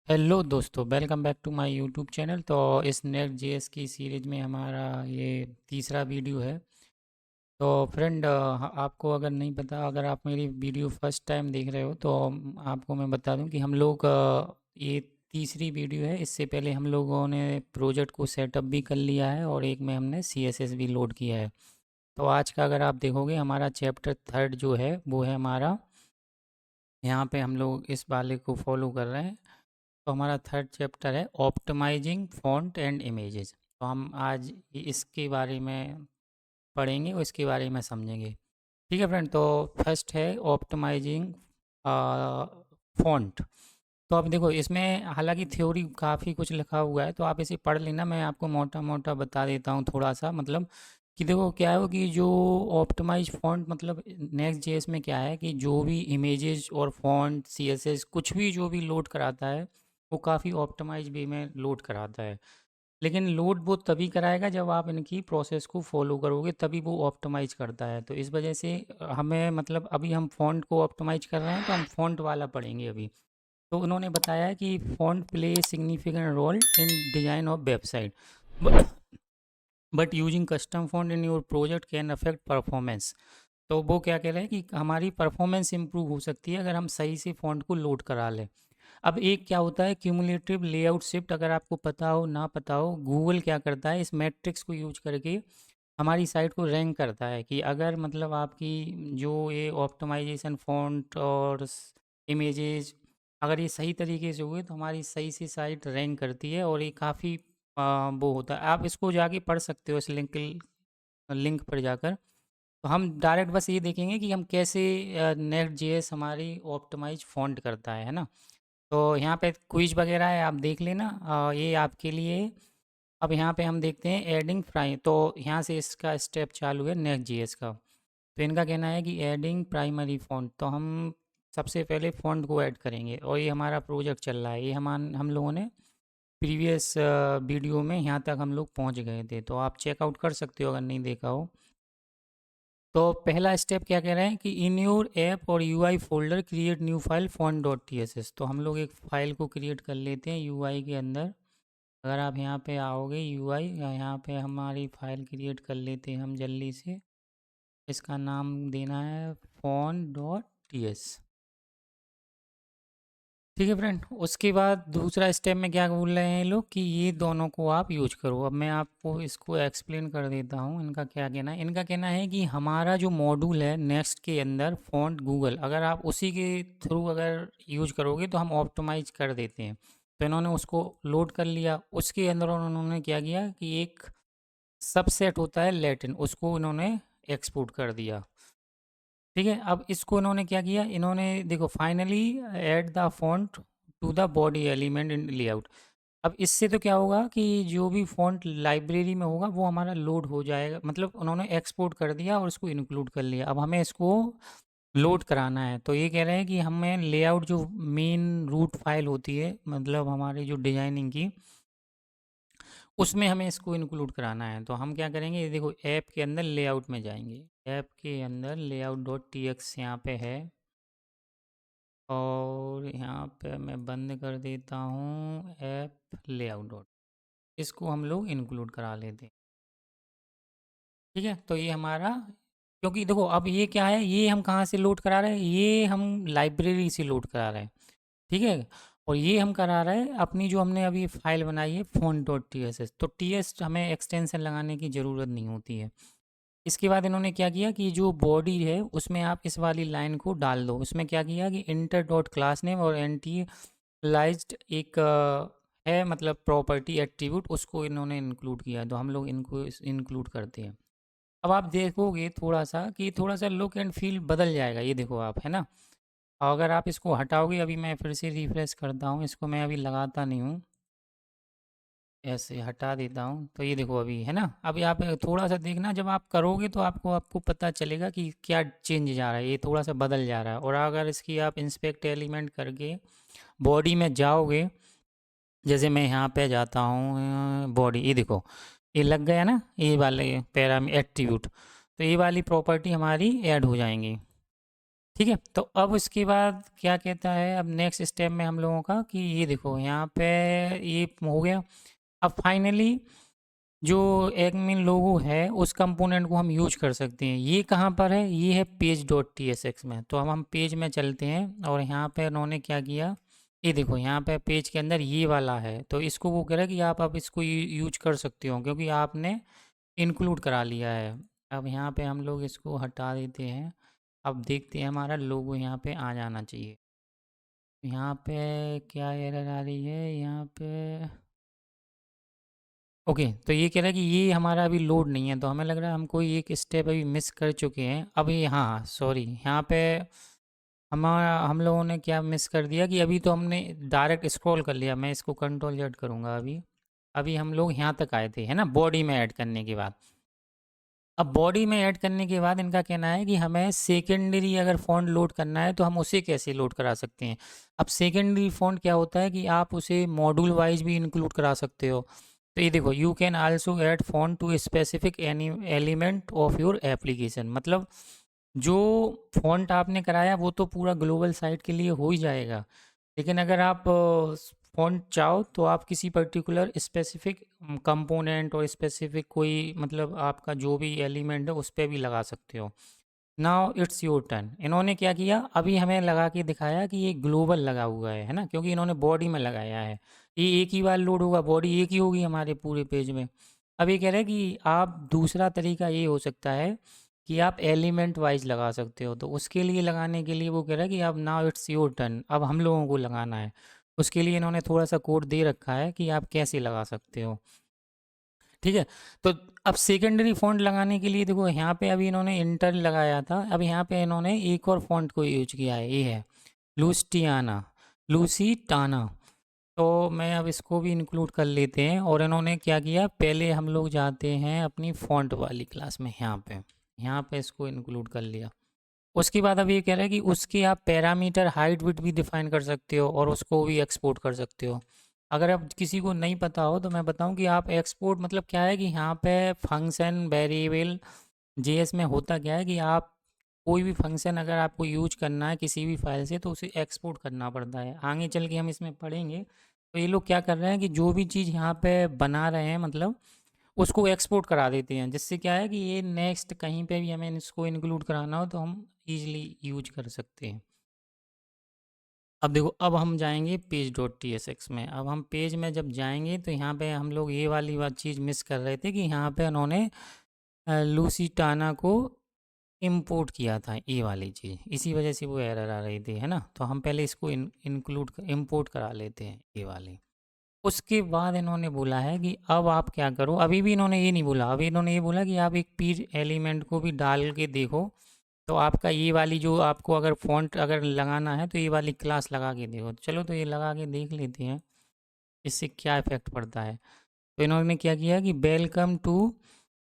Hello दोस्तों, welcome back to my YouTube channel. तो इस नेट जेएस की सीरीज में हमारा ये तीसरा वीडियो है। तो फ्रेंड, आपको अगर नहीं पता, अगर आप मेरी वीडियो फर्स्ट टाइम देख रहे हो तो आपको मैं बता दूं कि हम लोग ये तीसरी वीडियो है। इससे पहले हम लोगों ने प्रोजेक्ट को सेटअप भी कर लिया है और एक में हमने सीएसएस भी लोड किया है। तो आज का अगर आप देखोगे, हमारा चैप्टर थर्ड जो है वो है हमारा, यहाँ पे हम लोग इस वाले को फॉलो कर रहे हैं। तो हमारा थर्ड चैप्टर है ऑप्टिमाइजिंग फ़ॉन्ट एंड इमेजेस। तो हम आज इसके बारे में पढ़ेंगे और इसके बारे में समझेंगे। ठीक है फ्रेंड। तो फर्स्ट है ऑप्टिमाइजिंग फ़ॉन्ट। तो अब देखो, इसमें हालांकि थ्योरी काफ़ी कुछ लिखा हुआ है, तो आप इसे पढ़ लेना। मैं आपको मोटा मोटा बता देता हूँ थोड़ा सा, मतलब कि देखो क्या है कि जो ऑप्टिमाइज फॉन्ट, मतलब नेक्स्ट जेएस में क्या है कि जो भी इमेजेस और फॉन्ट सीएसएस कुछ भी जो भी लोड कराता है वो काफ़ी ऑप्टिमाइज वे में लोड कराता है। लेकिन लोड वो तभी कराएगा जब आप इनकी प्रोसेस को फॉलो करोगे, तभी वो ऑप्टिमाइज करता है। तो इस वजह से हमें, मतलब अभी हम फ़ॉन्ट को ऑप्टिमाइज कर रहे हैं तो हम फ़ॉन्ट वाला पढ़ेंगे अभी। तो उन्होंने बताया है कि font play significant role in design of website, but using custom font in your project can affect performance. तो वो क्या कह रहे हैं कि हमारी परफॉर्मेंस इंप्रूव हो सकती है अगर हम सही से फ़ॉन्ट को लोड करा लें। अब एक क्या होता है क्यूमुलेटिव लेआउट शिफ्ट, अगर आपको पता हो ना पता हो, गूगल क्या करता है, इस मैट्रिक्स को यूज करके हमारी साइट को रैंक करता है कि अगर, मतलब आपकी जो ये ऑप्टिमाइजेशन फ़ॉन्ट और इमेजेस अगर ये सही तरीके से हुए तो हमारी सही से साइट रैंक करती है। और ये काफ़ी वो होता है। आप इसको जाके पढ़ सकते हो इस लिंक पर जाकर। तो हम डायरेक्ट बस ये देखेंगे कि हम कैसे नेट जेएस हमारी ऑप्टिमाइज फ़ॉन्ट करता है ना। तो यहाँ पे क्विज वगैरह है, आप देख लेना, ये आपके लिए। अब यहाँ पे हम देखते हैं एडिंग प्राइम। तो यहाँ से इसका स्टेप चालू है नेक्स्ट जीएस का। तो इनका कहना है कि एडिंग प्राइमरी फ़ॉन्ट। तो हम सबसे पहले फ़ॉन्ट को ऐड करेंगे और ये हमारा प्रोजेक्ट चल रहा है। ये हम लोगों ने प्रीवियस वीडियो में यहाँ तक हम लोग पहुँच गए थे, तो आप चेकआउट कर सकते हो अगर नहीं देखा हो। तो पहला स्टेप क्या कह रहे हैं कि इन योर ऐप और UI folder create new file font dot T S S. तो हम लोग एक फ़ाइल को क्रिएट कर लेते हैं यूआई के अंदर। अगर आप यहाँ पे आओगे यूआई, यहाँ पे हमारी फ़ाइल क्रिएट कर लेते हैं हम जल्दी से। इसका नाम देना है फॉन्ट डॉट टी एस। ठीक है फ्रेंड। उसके बाद दूसरा स्टेप में क्या बोल रहे हैं ये लोग कि ये दोनों को आप यूज करो। अब मैं आपको इसको एक्सप्लेन कर देता हूँ इनका क्या कहना है। इनका कहना है कि हमारा जो मॉड्यूल है नेक्स्ट के अंदर फ़ॉन्ट गूगल, अगर आप उसी के थ्रू अगर यूज करोगे तो हम ऑप्टिमाइज कर देते हैं। तो इन्होंने उसको लोड कर लिया। उसके अंदर उन्होंने क्या किया कि एक सबसेट होता है लैटिन, उसको इन्होंने एक्सपोर्ट कर दिया। ठीक है। अब इसको इन्होंने क्या किया, इन्होंने देखो finally add the font to the body element in layout. अब इससे तो क्या होगा कि जो भी फॉन्ट लाइब्रेरी में होगा वो हमारा लोड हो जाएगा, मतलब उन्होंने एक्सपोर्ट कर दिया और इसको इंक्लूड कर लिया। अब हमें इसको लोड कराना है। तो ये कह रहे हैं कि हमें लेआउट जो मेन रूट फाइल होती है, मतलब हमारी जो डिजाइनिंग की, उसमें हमें इसको इंक्लूड कराना है। तो हम क्या करेंगे, ये देखो ऐप के अंदर लेआउट में जाएंगे। ऐप के अंदर लेआउट डॉट टी एक्स यहाँ पे है, और यहाँ पे मैं बंद कर देता हूँ ऐप लेआउट डॉट। इसको हम लोग इंक्लूड करा लेते हैं। ठीक है। तो ये हमारा, क्योंकि देखो अब ये क्या है, ये हम कहाँ से लोड करा रहे हैं, ये हम लाइब्रेरी से लोड करा रहे हैं। ठीक है। और ये हम करा रहे हैं अपनी, जो हमने अभी फाइल बनाई है font dot T S S. तो टी एस हमें एक्सटेंशन लगाने की ज़रूरत नहीं होती है। इसके बाद इन्होंने क्या किया कि जो बॉडी है उसमें आप इस वाली लाइन को डाल दो। उसमें क्या किया कि इंटर डॉट क्लास नेम और एंटीलाइज्ड एक है, मतलब प्रॉपर्टी एट्रीब्यूट, उसको इन्होंने इंक्लूड किया। तो हम लोग इनको इंक्लूड करते हैं। अब आप देखोगे थोड़ा सा कि थोड़ा सा लुक एंड फील बदल जाएगा, ये देखो आप, है ना। और अगर आप इसको हटाओगे, अभी मैं फिर से रिफ्रेश करता हूँ इसको, मैं अभी लगाता नहीं हूँ, ऐसे हटा देता हूँ। तो ये देखो अभी, है ना। अभी आप थोड़ा सा देखना, जब आप करोगे तो आपको आपको पता चलेगा कि क्या चेंज जा रहा है, ये थोड़ा सा बदल जा रहा है। और अगर इसकी आप इंस्पेक्ट एलिमेंट करके बॉडी में जाओगे, जैसे मैं यहाँ पे जाता हूँ बॉडी, ये देखो ये लग गया ना, ये वाले पैरा में एट्रीब्यूट। तो ये वाली प्रॉपर्टी हमारी ऐड हो जाएंगी। ठीक है, तो अब उसके बाद क्या कहता है, अब नेक्स्ट स्टेप में हम लोगों का कि ये देखो यहाँ पे ये हो गया। अब फाइनली जो एडमिन लोगो है उस कंपोनेंट को हम यूज कर सकते हैं। ये कहाँ पर है, ये है page dot T S x में। तो हम पेज में चलते हैं और यहाँ पे उन्होंने क्या किया, ये देखो यहाँ पे पेज के अंदर ये वाला है, तो इसको वो कह रहा है कि आप अब इसको यूज कर सकते हो क्योंकि आपने इंक्लूड करा लिया है। अब यहाँ पे हम लोग इसको हटा देते हैं। अब देखते हैं हमारा लोगो यहाँ पे आ जाना चाहिए। यहाँ पे क्या एरर आ रही है यहाँ पे, ओके, तो ये कह रहा है कि ये हमारा अभी लोड नहीं है, तो हमें लग रहा है हम कोई एक स्टेप अभी मिस कर चुके हैं। अभी हाँ सॉरी, यहाँ पे हमारा हम लोगों ने क्या मिस कर दिया कि अभी तो हमने डायरेक्ट स्क्रॉल कर लिया। मैं इसको कंट्रोल जेड करूँगा अभी। अभी हम लोग यहाँ तक आए थे, है ना, बॉडी में ऐड करने के बाद। अब बॉडी में ऐड करने के बाद इनका कहना है कि हमें सेकेंडरी अगर फ़ॉन्ट लोड करना है तो हम उसे कैसे लोड करा सकते हैं। अब सेकेंडरी फ़ॉन्ट क्या होता है कि आप उसे मॉड्यूल वाइज भी इंक्लूड करा सकते हो। तो ये देखो, you can also add font to specific any element of your application. मतलब जो फ़ॉन्ट आपने कराया वो तो पूरा ग्लोबल साइट के लिए हो ही जाएगा, लेकिन अगर आप फ़ॉन्ट चाहो तो आप किसी पर्टिकुलर स्पेसिफिक कंपोनेंट और स्पेसिफिक कोई मतलब आपका जो भी एलिमेंट है उस पे भी लगा सकते हो। Now it's your turn. इन्होंने क्या किया, अभी हमें लगा के दिखाया कि ये ग्लोबल लगा हुआ है ना, क्योंकि इन्होंने बॉडी में लगाया है। ये एक ही बार लोड होगा, बॉडी एक ही होगी हमारे पूरे पेज में। अब ये कह रहे हैं कि आप दूसरा तरीका ये हो सकता है कि आप एलिमेंट वाइज लगा सकते हो। तो उसके लिए लगाने के लिए वो कह रहा है कि अब नाउ इट्स योर टर्न, अब हम लोगों को लगाना है। उसके लिए इन्होंने थोड़ा सा कोड दे रखा है कि आप कैसे लगा सकते हो। ठीक है, तो अब सेकेंडरी फ़ॉन्ट लगाने के लिए देखो यहाँ पे अभी इन्होंने इंटर लगाया था, अब यहाँ पे इन्होंने एक और फ़ॉन्ट को यूज किया है, ये है लूस्टियाना, लूसीटाना। तो मैं अब इसको भी इंक्लूड कर लेते हैं। और इन्होंने क्या किया, पहले हम लोग जाते हैं अपनी फ़ॉन्ट वाली क्लास में, यहाँ पे इसको इंक्लूड कर लिया। उसके बाद अब ये कह रहा है कि उसके आप पैरामीटर हाइट विड्थ भी डिफाइन कर सकते हो और उसको भी एक्सपोर्ट कर सकते हो। अगर अब किसी को नहीं पता हो तो मैं बताऊं कि आप एक्सपोर्ट मतलब क्या है कि यहाँ पे फंक्शन वेरिएबल जेएस में होता क्या है कि आप कोई भी फंक्शन अगर आपको यूज करना है किसी भी फाइल से तो उसे एक्सपोर्ट करना पड़ता है। आगे चल के हम इसमें पढ़ेंगे। तो ये लोग क्या कर रहे हैं कि जो भी चीज़ यहाँ पे बना रहे हैं मतलब उसको एक्सपोर्ट करा देते हैं, जिससे क्या है कि ये नेक्स्ट कहीं पे भी हमें इसको इंक्लूड कराना हो तो हम इजीली यूज कर सकते हैं। अब देखो, अब हम जाएंगे page dot T S x में। अब हम पेज में जब जाएंगे तो यहाँ पे हम लोग ये वाली बात चीज़ मिस कर रहे थे कि यहाँ पे उन्होंने लूसीटाना को इंपोर्ट किया था, ये वाली चीज़, इसी वजह से वो एरर आ रही थी, है ना। तो हम पहले इसको इंक्लूड इंपोर्ट करा लेते हैं, ये वाली। उसके बाद इन्होंने बोला है कि अब आप क्या करो, अभी भी इन्होंने ये नहीं बोला, अभी इन्होंने ये बोला कि आप एक पीर एलिमेंट को भी डाल के देखो। तो आपका ये वाली जो आपको अगर फ़ॉन्ट अगर लगाना है तो ये वाली क्लास लगा के देखो। तो चलो, तो ये लगा के देख लेते हैं इससे क्या इफ़ेक्ट पड़ता है। तो इन्होंने क्या किया कि वेलकम टू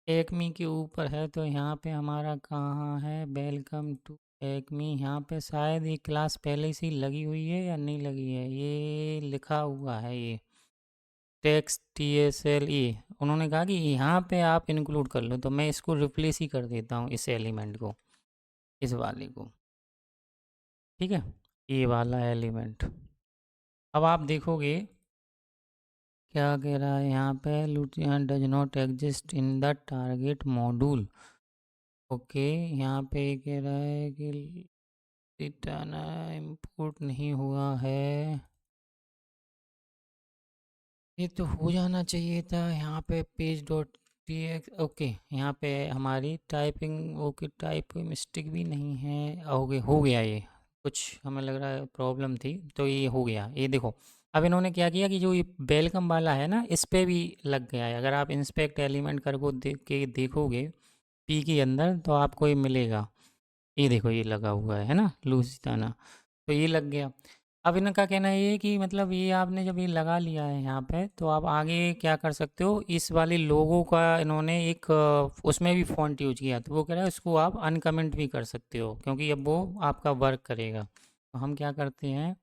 एकमी के ऊपर है, तो यहाँ पे हमारा कहाँ है वेलकम टू एकमी। यहाँ पे शायद ये क्लास पहले से ही लगी हुई है या नहीं लगी है, ये लिखा हुआ है ये text T S L E. उन्होंने कहा कि यहाँ पे आप इंक्लूड कर लो, तो मैं इसको रिप्लेस ही कर देता हूँ इस एलिमेंट को, इस वाले को। ठीक है, ये वाला एलिमेंट। अब आप देखोगे क्या कह रहा है यहाँ पे, Lutyens does not exist in the target module. Okay, यहाँ पे कह रहा है कि लिटाना इंपोर्ट नहीं हुआ है। ये तो हो जाना चाहिए था यहाँ पे page dot T x. Okay, यहाँ पे हमारी टाइपिंग ओके, टाइप मिस्टेक भी नहीं है। ओके, हो गया ये, कुछ हमें लग रहा है प्रॉब्लम थी, तो ये हो गया। ये देखो, अब इन्होंने क्या किया कि जो ये वेलकम वाला है ना इस पे भी लग गया है। अगर आप इंस्पेक्ट एलिमेंट कर को देख के देखोगे पी के अंदर तो आपको ये मिलेगा। ये देखो, ये लगा हुआ है ना लूसिताना, तो ये लग गया। अब इनका कहना ये है कि मतलब ये आपने जब ये लगा लिया है यहाँ पे तो आप आगे क्या कर सकते हो, इस वाले लोगो का इन्होंने एक उसमें भी फ़ॉन्ट यूज किया, तो वो कह रहा है उसको आप अनकमेंट भी कर सकते हो क्योंकि अब वो आपका वर्क करेगा। तो हम क्या करते हैं,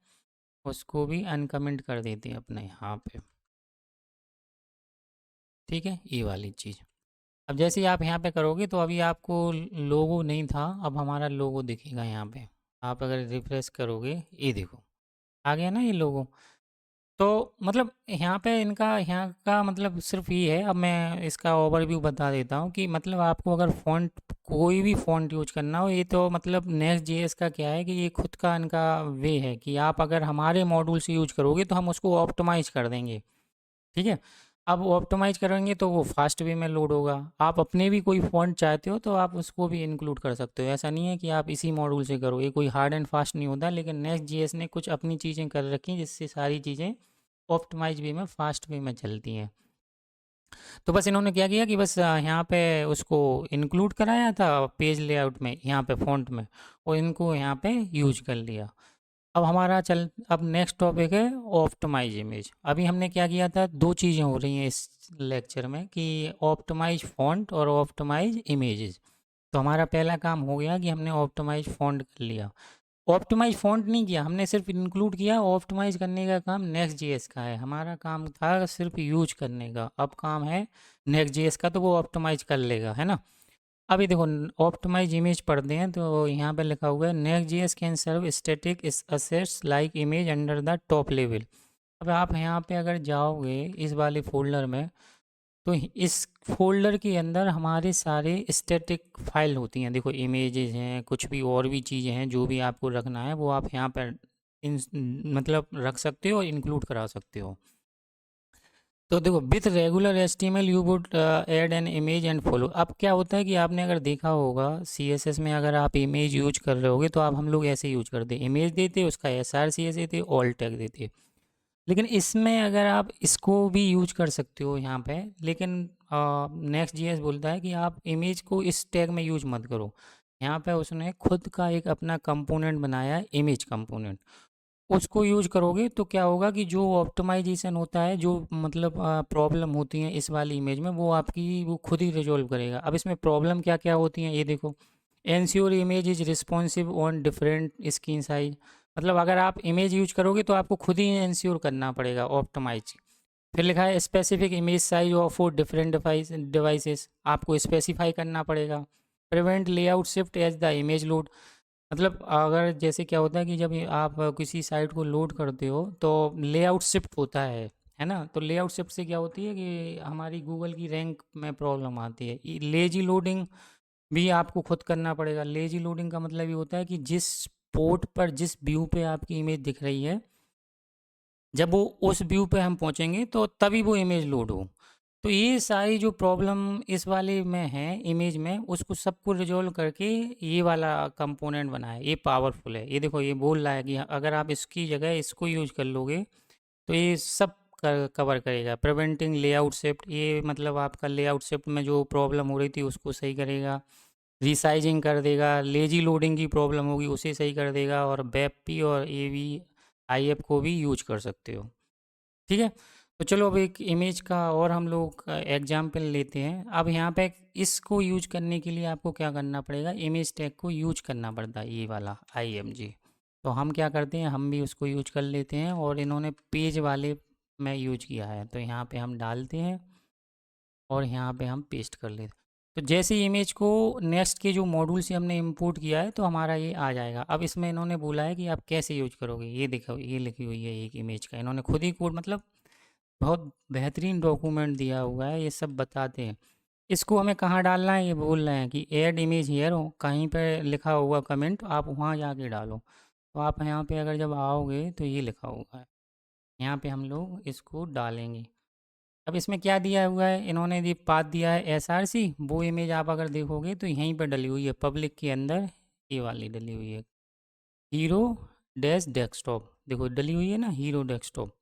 उसको भी अनकमेंट कर देते हैं अपने यहाँ पे। ठीक है, ये वाली चीज़। अब जैसे ही आप यहाँ पे करोगे तो अभी आपको लोगो नहीं था, अब हमारा लोगो दिखेगा यहाँ पे। आप अगर रिफ्रेश करोगे, ये देखो आ गया ना ये लोगो। तो मतलब यहाँ पे इनका यहाँ का मतलब सिर्फ ये है। अब मैं इसका ओवरव्यू बता देता हूँ कि मतलब आपको अगर फ़ॉन्ट कोई भी फ़ॉन्ट यूज करना हो, ये तो मतलब नेक्स्ट जेएस का क्या है कि ये खुद का इनका वे है कि आप अगर हमारे मॉड्यूल से यूज करोगे तो हम उसको ऑप्टिमाइज़ कर देंगे। ठीक है। अब वो ऑप्टिमाइज़ करेंगे तो वो फास्ट वे में लोड होगा। आप अपने भी कोई फ़ॉन्ट चाहते हो तो आप उसको भी इंक्लूड कर सकते हो। ऐसा नहीं है कि आप इसी मॉड्यूल से करो, ये कोई हार्ड एंड फास्ट नहीं होता। लेकिन नेक्स्ट जेएस ने कुछ अपनी चीज़ें कर रखी हैं जिससे सारी चीज़ें ऑप्टिमाइज वे में फास्ट वे में चलती हैं। तो बस इन्होंने क्या किया कि बस यहाँ पे उसको इंक्लूड कराया था पेज लेआउट में, यहाँ पे फ़ॉन्ट में, और इनको यहाँ पे यूज कर लिया। अब नेक्स्ट टॉपिक है ऑप्टिमाइज इमेज। अभी हमने क्या किया था, दो चीज़ें हो रही हैं इस लेक्चर में कि ऑप्टिमाइज फ़ॉन्ट और ऑप्टिमाइज इमेजेस। तो हमारा पहला काम हो गया कि हमने ऑप्टिमाइज फ़ॉन्ट कर लिया। ऑप्टिमाइज फ़ॉन्ट नहीं किया हमने, सिर्फ इंक्लूड किया। ऑप्टिमाइज करने का काम नेक्स्ट जेएस का है, हमारा काम था सिर्फ यूज करने का। अब काम है नेक्स्ट जेएस का, तो वो ऑप्टिमाइज कर लेगा, है ना। अभी देखो ऑप्टिमाइज इमेज पढ़ते हैं तो यहाँ पे लिखा हुआ है next JS can serve static assets like image under the top level. अब आप यहाँ पे अगर जाओगे इस वाले फोल्डर में, तो इस फोल्डर के अंदर हमारे सारे स्टैटिक फाइल होती हैं। देखो इमेजेस हैं, कुछ भी और भी चीज़ें हैं, जो भी आपको रखना है वो आप यहाँ पर इन मतलब रख सकते हो और इंक्लूड करा सकते हो। तो देखो with regular HTML you would add an image and follow. अब क्या होता है कि आपने अगर देखा होगा सीएसएस में, अगर आप इमेज यूज कर रहे होगे तो आप हम लोग ऐसे यूज करते, इमेज देते, उसका एसआरसीएस देते, ऑल टैग देते। लेकिन इसमें अगर आप इसको भी यूज कर सकते हो यहाँ पे, लेकिन नेक्स्ट जीएस बोलता है कि आप इमेज को इस टैग में यूज मत करो। यहाँ पे उसने खुद का एक अपना कंपोनेंट बनाया है, इमेज कंपोनेंट। उसको यूज करोगे तो क्या होगा कि जो ऑप्टिमाइजेशन होता है, जो मतलब प्रॉब्लम होती है इस वाली इमेज में, वो आपकी वो खुद ही रिजॉल्व करेगा। अब इसमें प्रॉब्लम क्या क्या होती हैं ये देखो। Ensure image is responsive on different screen size. मतलब अगर आप इमेज यूज करोगे तो आपको खुद ही एंश्योर करना पड़ेगा ऑप्टिमाइज। फिर लिखा है specific image size of for different devices, आपको स्पेसिफाई करना पड़ेगा। Prevent layout shift as the image load. मतलब अगर जैसे क्या होता है कि जब आप किसी साइट को लोड करते हो तो लेआउट शिफ्ट होता है ना। तो लेआउट शिफ्ट से क्या होती है कि हमारी गूगल की रैंक में प्रॉब्लम आती है। लेजी लोडिंग भी आपको खुद करना पड़ेगा। लेजी लोडिंग का मतलब ये होता है कि जिस पोर्ट पर, जिस व्यू पे आपकी इमेज दिख रही है, जब वो उस व्यू पे हम पहुंचेंगे तो तभी वो इमेज लोड हो। तो ये सारी जो प्रॉब्लम इस वाले में है इमेज में, उसको सबको रिजॉल्व करके ये वाला कंपोनेंट बना है। ये पावरफुल है। ये देखो ये बोल रहा है कि अगर आप इसकी जगह इसको यूज कर लोगे तो ये सब कवर करेगा। प्रिवेंटिंग लेआउट शिफ्ट, ये मतलब आपका लेआउट शिफ्ट में जो प्रॉब्लम हो रही थी उसको सही करेगा। रिसाइजिंग कर देगा, लेजी लोडिंग की प्रॉब्लम होगी उसे सही कर देगा, और वेबपी और ए वी आई एफ को भी यूज कर सकते हो। ठीक है। तो चलो अब एक इमेज का और हम लोग एग्जाम्पल लेते हैं। अब यहाँ पे इसको यूज करने के लिए आपको क्या करना पड़ेगा, इमेज टैग को यूज करना पड़ता है, ये वाला IMG। तो हम क्या करते हैं, हम भी उसको यूज कर लेते हैं, और इन्होंने पेज वाले में यूज किया है तो यहाँ पे हम डालते हैं और यहाँ पे हम पेस्ट कर लेते हैं। तो जैसे ही इमेज को नेक्स्ट के जो मॉड्यूल से हमने इंपोर्ट किया है तो हमारा ये आ जाएगा। अब इसमें इन्होंने बोला है कि आप कैसे यूज करोगे, ये देखो ये लिखी हुई है एक इमेज का, इन्होंने खुद ही कोड, मतलब बहुत बेहतरीन डॉक्यूमेंट दिया हुआ है, ये सब बताते हैं। इसको हमें कहाँ डालना है, ये बोल रहे हैं कि ऐड इमेज हेयर हो, कहीं पे लिखा हुआ कमेंट आप वहाँ जाके डालो। तो आप यहाँ पे अगर जब आओगे तो ये लिखा हुआ है, यहाँ पे हम लोग इसको डालेंगे। अब इसमें क्या दिया हुआ है, इन्होंने ये पाथ दिया है SRC। वो इमेज आप अगर देखोगे तो यहीं पर डली हुई है पब्लिक के अंदर, ये वाली डली हुई है, हीरो डैश डेस्कटॉप। देखो डली हुई है ना, हीरो डेस्कटॉप।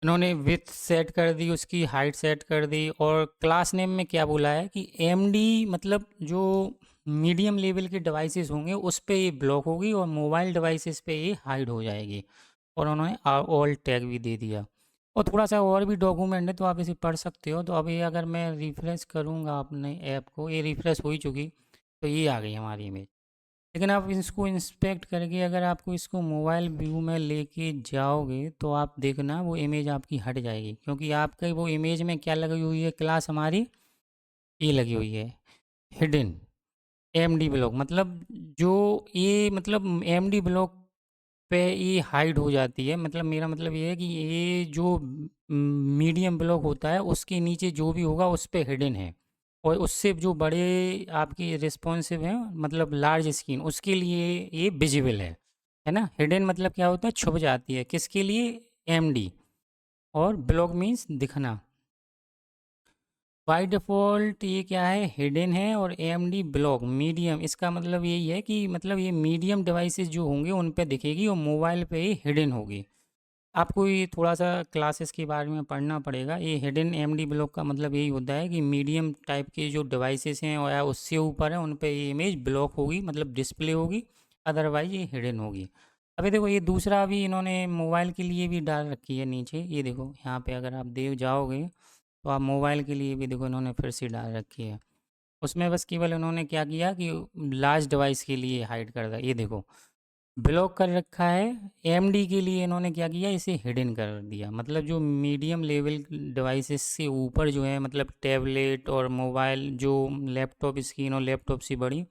इन्होंने विथ सेट कर दी, उसकी हाइट सेट कर दी, और क्लास नेम में क्या बोला है कि AMD, मतलब जो मीडियम लेवल के डिवाइसेस होंगे उस पे ये ब्लॉक होगी और मोबाइल डिवाइसेस पे ये हाइड हो जाएगी। और उन्होंने ऑल टैग भी दे दिया, और थोड़ा सा और भी डॉक्यूमेंट है तो आप इसे पढ़ सकते हो। तो अभी अगर मैं रिफ़्रेश करूँगा अपने ऐप को, ये रिफ़्रेश हो ही चुकी, तो ये आ गई हमारी इमेज। लेकिन आप इसको इंस्पेक्ट करके अगर आपको इसको मोबाइल व्यू में लेके जाओगे तो आप देखना वो इमेज आपकी हट जाएगी, क्योंकि आपके वो इमेज में क्या लगी हुई है, क्लास हमारी ये लगी हुई है हिडन। एमडी ब्लॉक मतलब जो ये मतलब एमडी ब्लॉक पे ये हाइड हो जाती है। मतलब मेरा मतलब ये है कि ये जो मीडियम ब्लॉक होता है उसके नीचे जो भी होगा उस पे हिडन है, और उससे जो बड़े आपकी रिस्पॉन्सिव हैं मतलब लार्ज स्क्रीन उसके लिए ये विजिबल है ना। हिडन मतलब क्या होता है, छुप जाती है, किसके लिए, एमडी। और ब्लॉक मीन्स दिखना। बाय डिफ़ॉल्ट ये क्या है, हिडन है। और एएमडी ब्लॉक मीडियम, इसका मतलब यही है कि मतलब ये मीडियम डिवाइसेस जो होंगे उन पे दिखेगी और मोबाइल पे ही हिडन होगी। आपको ये थोड़ा सा क्लासेस के बारे में पढ़ना पड़ेगा। ये हिडन एएमडी ब्लॉक का मतलब यही होता है कि मीडियम टाइप के जो डिवाइसेस हैं और या उससे ऊपर हैं उन पे ये इमेज ब्लॉक होगी, मतलब डिस्प्ले होगी, अदरवाइज ये हिडन होगी। अभी देखो ये दूसरा भी इन्होंने मोबाइल के लिए भी डाल रखी है नीचे, ये देखो यहाँ पे अगर आप देख जाओगे तो आप मोबाइल के लिए भी देखो इन्होंने फिर से डाल रखी है। उसमें बस केवल उन्होंने क्या किया कि लार्ज डिवाइस के लिए हाइड कर दिया, ये देखो ब्लॉक कर रखा है। एएमडी के लिए इन्होंने क्या किया, इसे हिडन कर दिया। मतलब जो मीडियम लेवल डिवाइसेस से ऊपर जो है, मतलब टैबलेट और मोबाइल जो लैपटॉप स्क्रीन और लैपटॉप से बड़ी,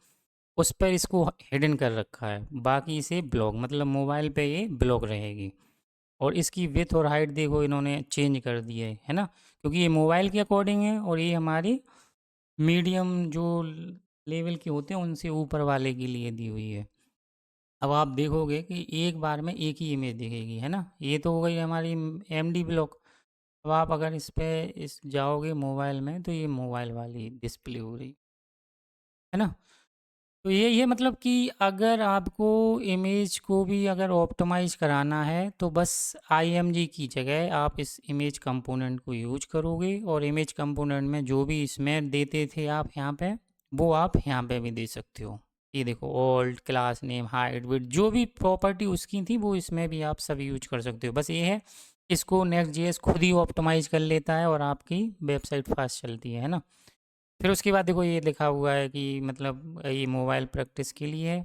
उस पर इसको हिडन कर रखा है, बाकी इसे ब्लॉक मतलब मोबाइल पे ये ब्लॉक रहेगी। और इसकी विथ और हाइट देखो इन्होंने चेंज कर दी है ना, क्योंकि ये मोबाइल के अकॉर्डिंग है और ये हमारी मीडियम जो लेवल के होते हैं उनसे ऊपर वाले के लिए दी हुई है। अब आप देखोगे कि एक बार में एक ही इमेज दिखेगी, है ना। ये तो हो गई हमारी एमडी ब्लॉक। अब आप अगर इस पे इस जाओगे मोबाइल में तो ये मोबाइल वाली डिस्प्ले हो रही है ना। तो ये मतलब कि अगर आपको इमेज को भी अगर ऑप्टिमाइज़ कराना है तो बस आईएमजी की जगह आप इस इमेज कंपोनेंट को यूज करोगे, और इमेज कंपोनेंट में जो भी इसमें देते थे आप यहाँ पे, वो आप यहाँ पे भी दे सकते हो। ये देखो old, class name, height, width, जो भी प्रॉपर्टी उसकी थी वो इसमें भी आप सब यूज कर सकते हो। बस ये है इसको नेक्स्ट जेएस खुद ही ऑप्टिमाइज़ कर लेता है और आपकी वेबसाइट फास्ट चलती है ना। फिर उसके बाद देखो ये लिखा हुआ है कि मतलब ये मोबाइल प्रैक्टिस के लिए है।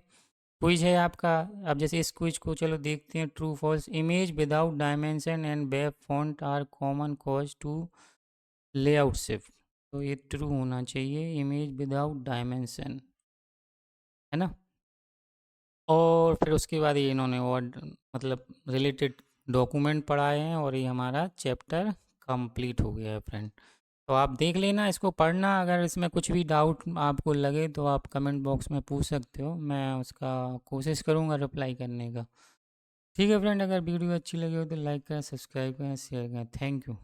क्विज है आपका। अब जैसे इस क्विज को चलो देखते हैं, true false, image without dimension and web font are common cause to layout shift. तो ये ट्रू होना चाहिए, इमेज विदाउट डायमेंशन, है ना। और फिर उसके बाद ये इन्होंने और मतलब रिलेटेड डॉक्यूमेंट पढ़ाए हैं और ये हमारा चैप्टर कंप्लीट हो गया है फ्रेंड। तो आप देख लेना, इसको पढ़ना। अगर इसमें कुछ भी डाउट आपको लगे तो आप कमेंट बॉक्स में पूछ सकते हो, मैं उसका कोशिश करूँगा रिप्लाई करने का। ठीक है फ्रेंड, अगर वीडियो अच्छी लगी हो तो लाइक करें, सब्सक्राइब करें, शेयर करें। Thank you.